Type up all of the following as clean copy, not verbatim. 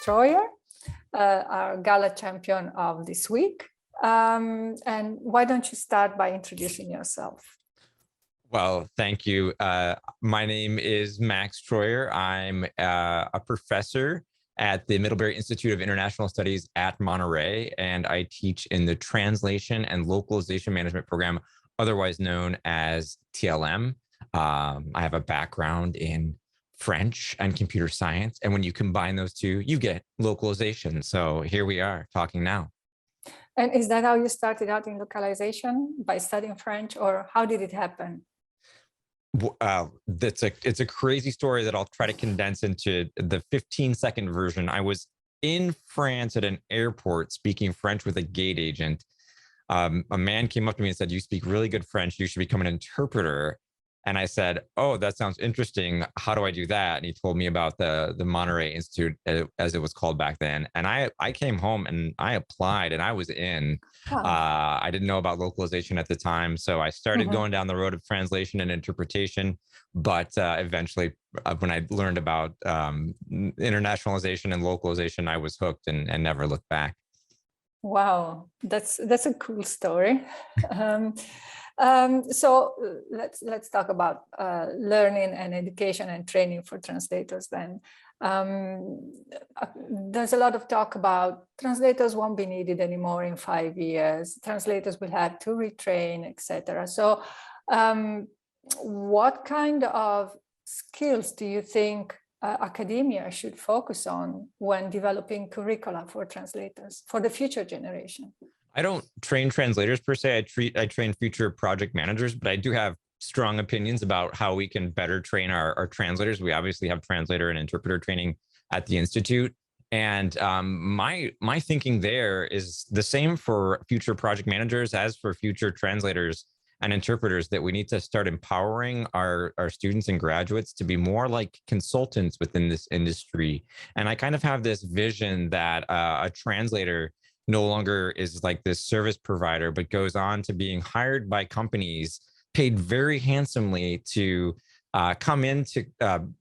Troyer, our GALA champion of this week. And why don't you start by introducing yourself? Well, thank you. My name is Max Troyer. I'm a professor at the Middlebury Institute of International Studies at Monterey, and I teach in the Translation and Localization Management program, otherwise known as TLM. I have a background in French and computer science, and when you combine those two, you get localization. So here we are talking now. And is that how you started out in localization, by studying French, or how did it happen? It's a crazy story that I'll try to condense into the 15-second version. I was in France at an airport speaking French with a gate agent. A man came up to me and said, "You speak really good French. You should become an interpreter." And I said, "Oh, that sounds interesting. How do I do that?" And he told me about the Monterey Institute, as it was called back then. And I came home and I applied and I was in. I didn't know about localization at the time, so I started going down the road of translation and interpretation. But eventually, when I learned about internationalization and localization, I was hooked and never looked back. Wow, that's a cool story. So let's talk about learning and education and training for translators then. There's a lot of talk about translators won't be needed anymore in 5 years. Translators will have to retrain, etc. So what kind of skills do you think academia should focus on when developing curricula for translators for the future generation? I don't train translators per se. I train future project managers, but I do have strong opinions about how we can better train our translators. We obviously have translator and interpreter training at the Institute. And my thinking there is the same for future project managers as for future translators and interpreters, that we need to start empowering our students and graduates to be more like consultants within this industry. And I kind of have this vision that a translator no longer is like this service provider, but goes on to being hired by companies, paid very handsomely to come into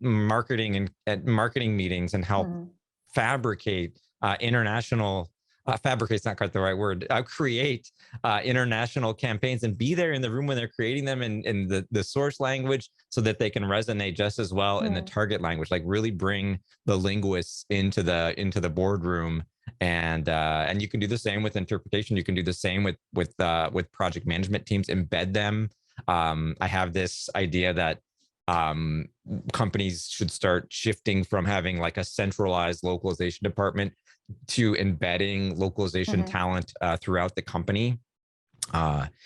marketing and at marketing meetings and help fabricate international. Fabricate's not quite the right word. Create international campaigns and be there in the room when they're creating them in the source language, so that they can resonate just as well in the target language. Like really bring the linguists into the boardroom. And you can do the same with interpretation. You can do the same with project management teams. Embed them. I have this idea that companies should start shifting from having like a centralized localization department to embedding localization talent throughout the company.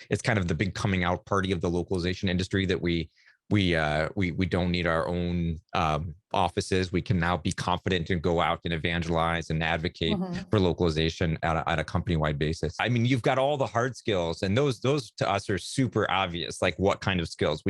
It's kind of the big coming out party of the localization industry, that we don't need our own offices. We can now be confident and go out and evangelize and advocate for localization at a company-wide basis. I mean, you've got all the hard skills, and those to us are super obvious, like what kind of skills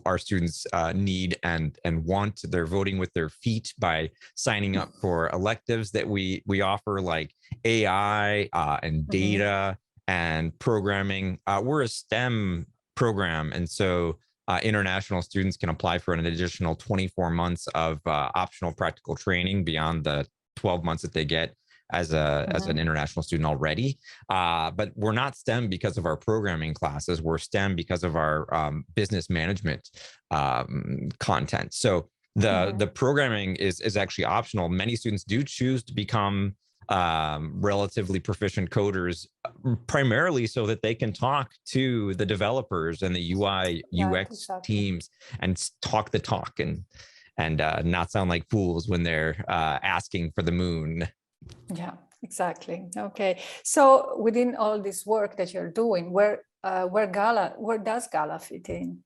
our students need and want. They're voting with their feet by signing up for electives that we offer, like AI and data and programming. We're a STEM program, and so international students can apply for an additional 24 months of optional practical training beyond the 12 months that they get as an international student already. But we're not STEM because of our programming classes. We're STEM because of our business management content. So the programming is actually optional. Many students do choose to become relatively proficient coders, primarily so that they can talk to the developers and the UI UX teams and talk the talk and not sound like fools when they're asking for the moon. Yeah, exactly. Okay, so within all this work that you're doing, where does GALA fit in?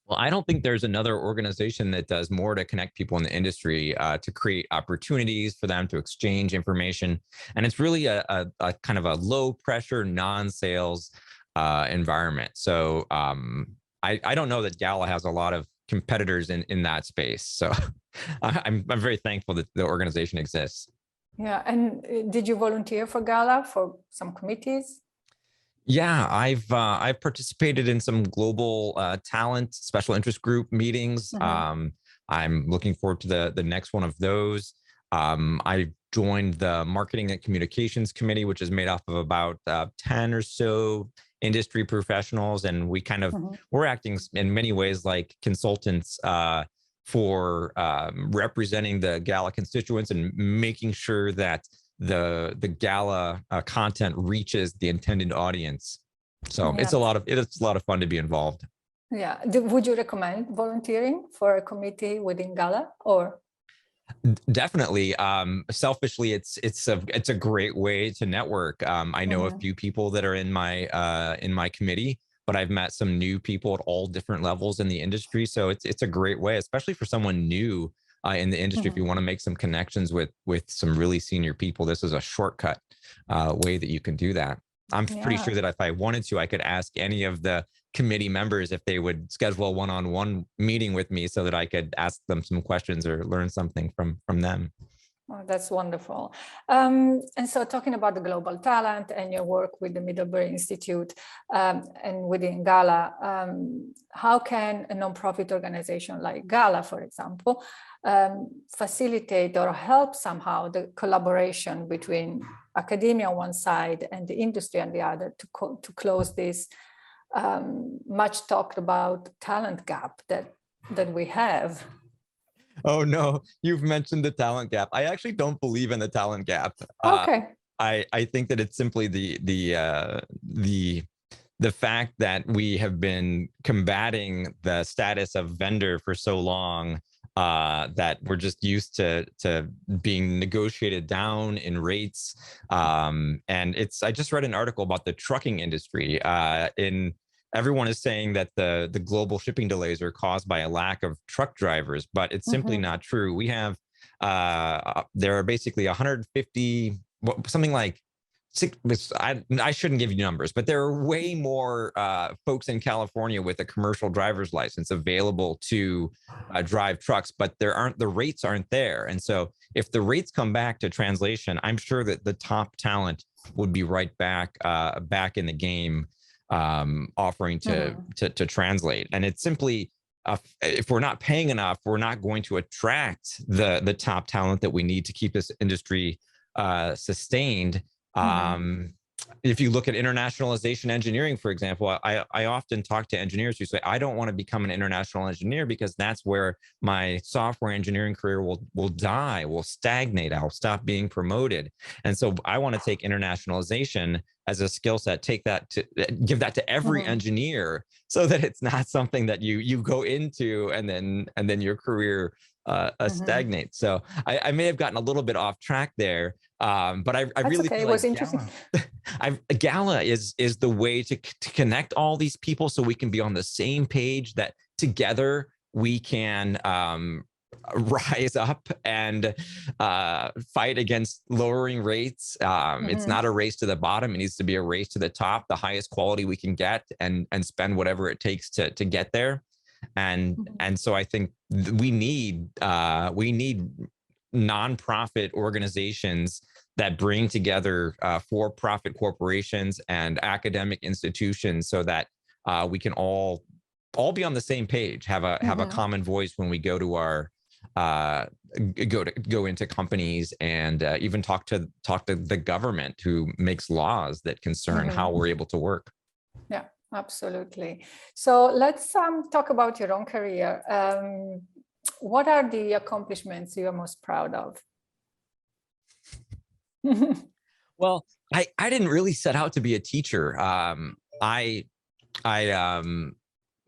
Well, I don't think there's another organization that does more to connect people in the industry, to create opportunities for them to exchange information. And it's really a kind of a low pressure, non-sales environment. So I don't know that GALA has a lot of competitors in that space. So I'm very thankful that the organization exists. Yeah. And did you volunteer for GALA for some committees? Yeah, I've participated in some global talent special interest group meetings. I'm looking forward to the next one of those. I joined the Marketing and Communications Committee, which is made up of about 10 or so industry professionals. And we kind of, we're acting in many ways like consultants for representing the GALA constituents and making sure that the GALA content reaches the intended audience. So it's a lot of fun to be involved. Yeah. Would you recommend volunteering for a committee within GALA, or? Definitely. Selfishly, it's a great way to network. I know a few people that are in my committee, but I've met some new people at all different levels in the industry. So it's a great way, especially for someone new in the industry. If you want to make some connections with some really senior people, this is a shortcut way that you can do that. I'm pretty sure that if I wanted to, I could ask any of the committee members if they would schedule a one-on-one meeting with me so that I could ask them some questions or learn something from them. Oh, that's wonderful. And so talking about the global talent and your work with the Middlebury Institute and within GALA, how can a nonprofit organization like GALA, for example, facilitate or help somehow the collaboration between academia on one side and the industry on the other to close this much talked about talent gap that we have? Oh no, you've mentioned the talent gap. I actually don't believe in the talent gap. Okay. I think that it's simply the fact that we have been combating the status of vendor for so long that we're just used to being negotiated down in rates. And I just read an article about the trucking industry everyone is saying that the global shipping delays are caused by a lack of truck drivers, but it's simply not true. We have, there are basically 150, something like I shouldn't give you numbers, but there are way more folks in California with a commercial driver's license available to drive trucks, but the rates aren't there. And so if the rates come back to translation, I'm sure that the top talent would be right back in the game, offering to translate. And it's simply, if we're not paying enough, we're not going to attract the top talent that we need to keep this industry sustained. If you look at internationalization engineering, for example, I often talk to engineers who say, I don't want to become an international engineer because that's where my software engineering career will die, will stagnate, I'll stop being promoted. And so I want to take internationalization as a skill set, give that to every engineer so that it's not something that you go into and then your career stagnates. So I may have gotten a little bit off track there. But I really feel like GALA is the way to connect all these people so we can be on the same page, that together we can rise up and fight against lowering rates. It's not a race to the bottom. It needs to be a race to the top, the highest quality we can get, and spend whatever it takes to get there. And so I think we need nonprofit organizations that bring together for-profit corporations and academic institutions so that we can all be on the same page, have a common voice when we go to our go into companies and even talk to the government who makes laws that concern how we're able to work. Yeah, absolutely. So let's talk about your own career. What are the accomplishments you are most proud of? Well, I didn't really set out to be a teacher. I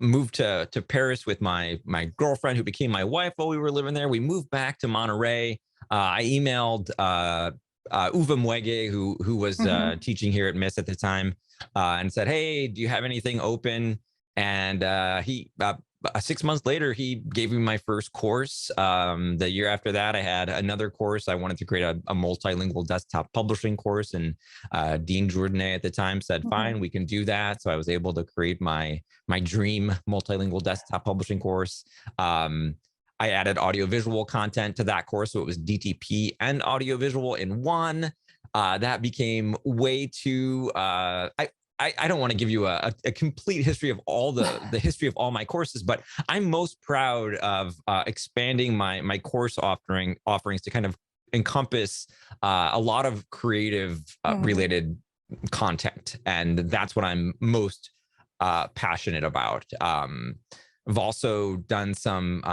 moved to Paris with my girlfriend, who became my wife while we were living there. We moved back to Monterey. I emailed Uwe Mwege, who was teaching here at MIS at the time, and said, hey, do you have anything open? And he 6 months later, he gave me my first course. The year after that, I had another course. I wanted to create a multilingual desktop publishing course, and Dean Jourdain at the time said, fine, we can do that. So I was able to create my dream multilingual desktop publishing course. I added audiovisual content to that course, so it was DTP and audiovisual in one. That became way too, I don't want to give you a complete history of all the history of all my courses, but I'm most proud of expanding my course offerings to kind of encompass a lot of creative related content, and that's what I'm most passionate about. I've also done some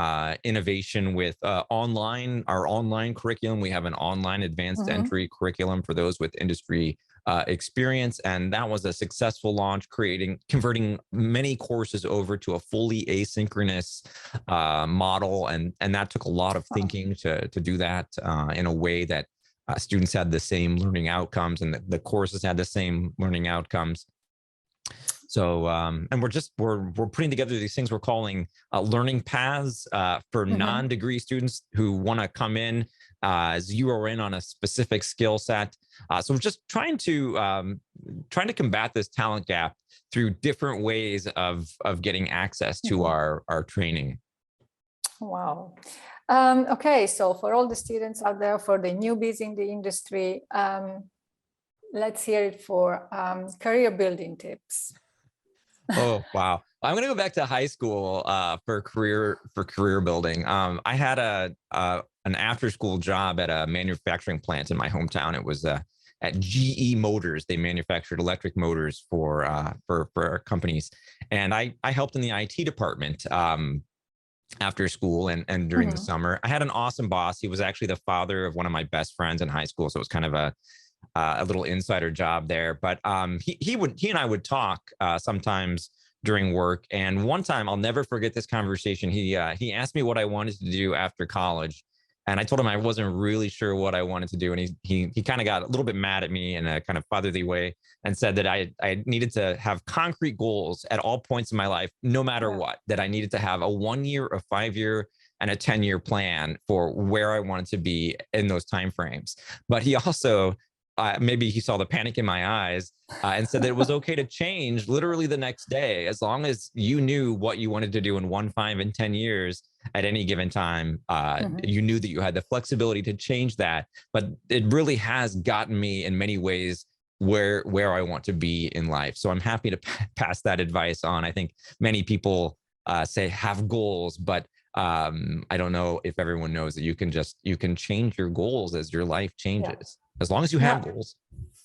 innovation with our online curriculum. We have an online advanced entry curriculum for those with industry experience, and that was a successful launch, converting many courses over to a fully asynchronous model, and that took a lot of thinking to do that in a way that students had the same learning outcomes, and the courses had the same learning outcomes. So, and we're putting together these things we're calling learning paths for non-degree students who want to come in, zero in on a specific skill set. So we're just trying to combat this talent gap through different ways of getting access to our training. Wow. Okay, so for all the students out there, for the newbies in the industry, let's hear it for career building tips. Oh, wow. I'm going to go back to high school for career building. I had an after school job at a manufacturing plant in my hometown. It was at GE Motors. They manufactured electric motors for companies, and I helped in the IT department after school and during the summer. I had an awesome boss. He was actually the father of one of my best friends in high school, so it was kind of a little insider job there. But he and I would talk sometimes during work. And one time, I'll never forget this conversation. He asked me what I wanted to do after college, and I told him I wasn't really sure what I wanted to do. And he kind of got a little bit mad at me in a kind of fatherly way and said that I needed to have concrete goals at all points in my life, no matter what, that I needed to have a 1 year, a 5 year, and a 10-year plan for where I wanted to be in those timeframes. But he also, maybe he saw the panic in my eyes and said that it was okay to change literally the next day, as long as you knew what you wanted to do in 1, 5, and 10 years at any given time. You knew that you had the flexibility to change that. But it really has gotten me in many ways where I want to be in life. So I'm happy to pass that advice on. I think many people say have goals, but I don't know if everyone knows that you can change your goals as your life changes, as long as you have goals.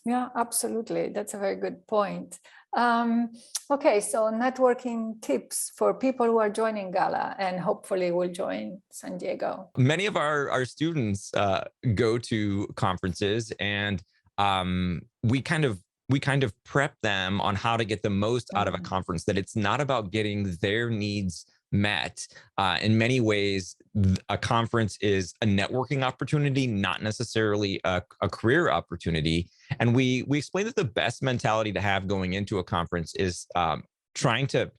Yeah, absolutely. That's a very good point. Okay, so networking tips for people who are joining GALA and hopefully will join San Diego. Many of our students go to conferences, and we kind of prep them on how to get the most out of a conference, that it's not about getting their needs met. In many ways, a conference is a networking opportunity, not necessarily a career opportunity. And we explain that the best mentality to have going into a conference is trying to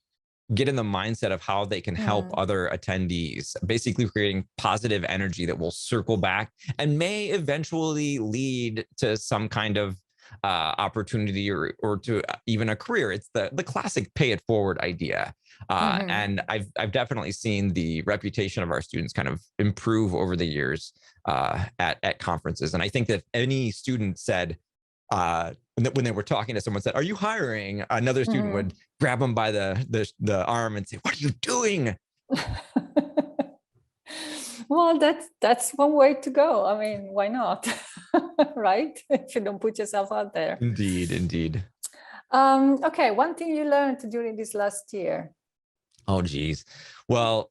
get in the mindset of how they can help other attendees, basically creating positive energy that will circle back and may eventually lead to some kind of opportunity or to even a career. It's the classic pay it forward idea. And I've definitely seen the reputation of our students kind of improve over the years at conferences. And I think that if any student said, when they were talking to someone, said, "Are you hiring?" Another student would grab them by the arm and say, "What are you doing?" Well, that's one way to go. I mean, why not? Right? If you don't put yourself out there. Indeed. Okay, one thing you learned during this last year. Oh, geez. Well,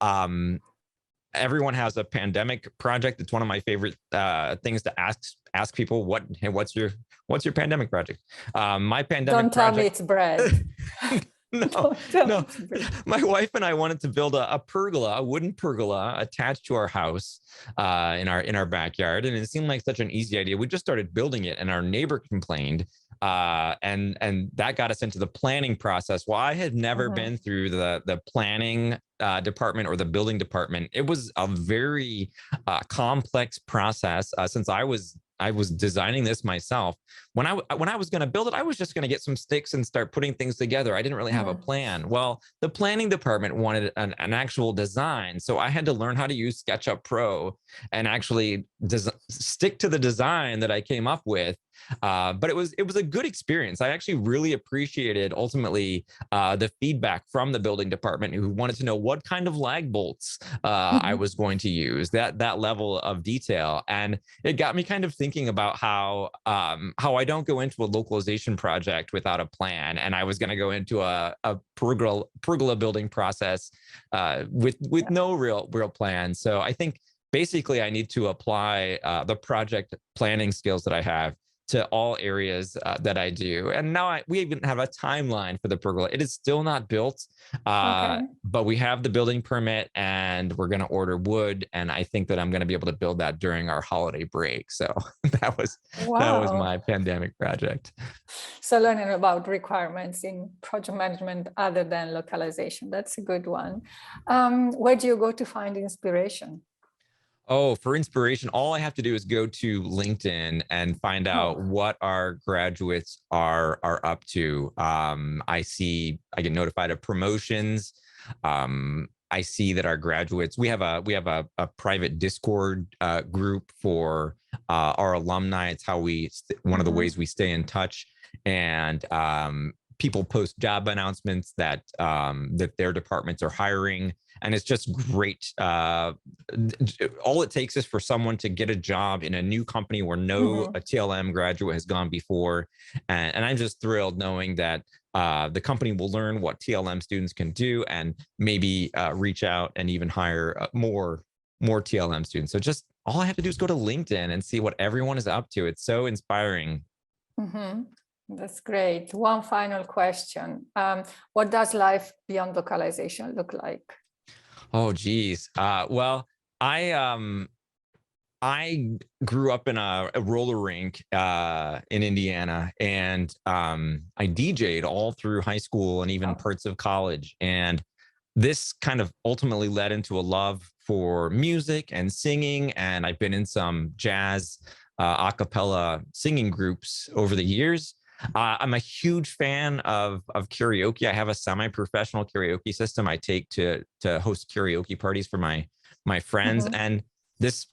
everyone has a pandemic project. It's one of my favorite things to ask people. What's your pandemic project? My pandemic Don't tell me it's bread. No. My wife and I wanted to build a pergola, a wooden pergola attached to our house in our backyard, and it seemed like such an easy idea. We just started building it, and our neighbor complained, and that got us into the planning process. Well, I had never been through the planning department or the building department. It was a very complex process since I was designing this myself. When I was going to build it, I was just going to get some sticks and start putting things together. I didn't really have a plan. Well, the planning department wanted an actual design. So I had to learn how to use SketchUp Pro and actually stick to the design that I came up with. But it was a good experience. I actually really appreciated ultimately the feedback from the building department, who wanted to know what kind of lag bolts I was going to use, that level of detail. And it got me kind of thinking about how I don't go into a localization project without a plan. And I was going to go into a pergola building process with no real plan. So I think basically I need to apply the project planning skills that I have to all areas that I do. And now we even have a timeline for the pergola. It is still not built, but we have the building permit and we're going to order wood. And I think that I'm going to be able to build that during our holiday break. So that was my pandemic project. So learning about requirements in project management other than localization, that's a good one. Where do you go to find inspiration? Oh, for inspiration, all I have to do is go to LinkedIn and find out what our graduates are up to. I get notified of promotions. I see that our graduates, we have a private Discord group for our alumni. It's how one of the ways we stay in touch. And people post job announcements that their departments are hiring. And it's just great. All it takes is for someone to get a job in a new company where a TLM graduate has gone before. And I'm just thrilled knowing that the company will learn what TLM students can do and maybe reach out and even hire more TLM students. So just all I have to do is go to LinkedIn and see what everyone is up to. It's so inspiring. That's great. One final question. What does life beyond localization look like? Oh, geez. Well, I grew up in a roller rink in Indiana, and I DJ'd all through high school and even parts of college. And this kind of ultimately led into a love for music and singing. And I've been in some jazz a cappella singing groups over the years. I'm a huge fan of karaoke. I have a semi-professional karaoke system I take to host karaoke parties for my friends. And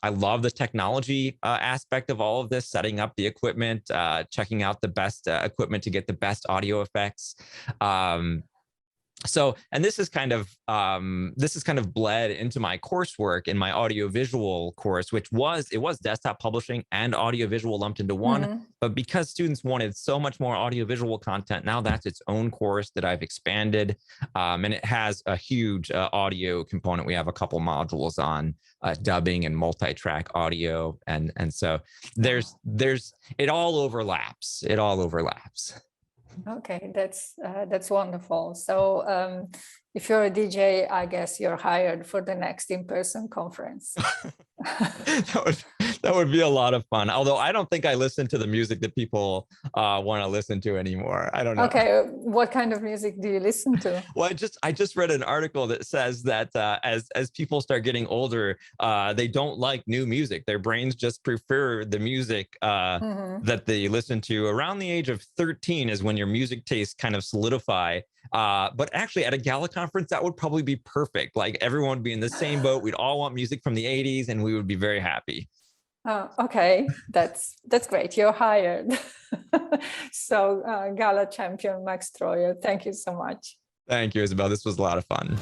I love the technology aspect of all of this, setting up the equipment, checking out the best equipment to get the best audio effects. And this is kind of bled into my coursework in my audiovisual course, which was desktop publishing and audiovisual lumped into one. But because students wanted so much more audiovisual content, now that's its own course that I've expanded. And it has a huge audio component. We have a couple modules on dubbing and multi-track audio. And so it all overlaps. Okay, that's wonderful. So if you're a DJ, I guess you're hired for the next in-person conference. That would be a lot of fun. Although I don't think I listen to the music that people want to listen to anymore. I don't know. Okay, what kind of music do you listen to? Well, I just read an article that says that as people start getting older, they don't like new music. Their brains just prefer the music that they listen to. Around the age of 13 is when your music tastes kind of solidify. But actually at a GALA conference, that would probably be perfect. Like everyone would be in the same boat. We'd all want music from the 80s and we would be very happy. Okay, that's great. You're hired. So GALA champion Max Troyer, thank you so much. Thank you, Isabel. This was a lot of fun.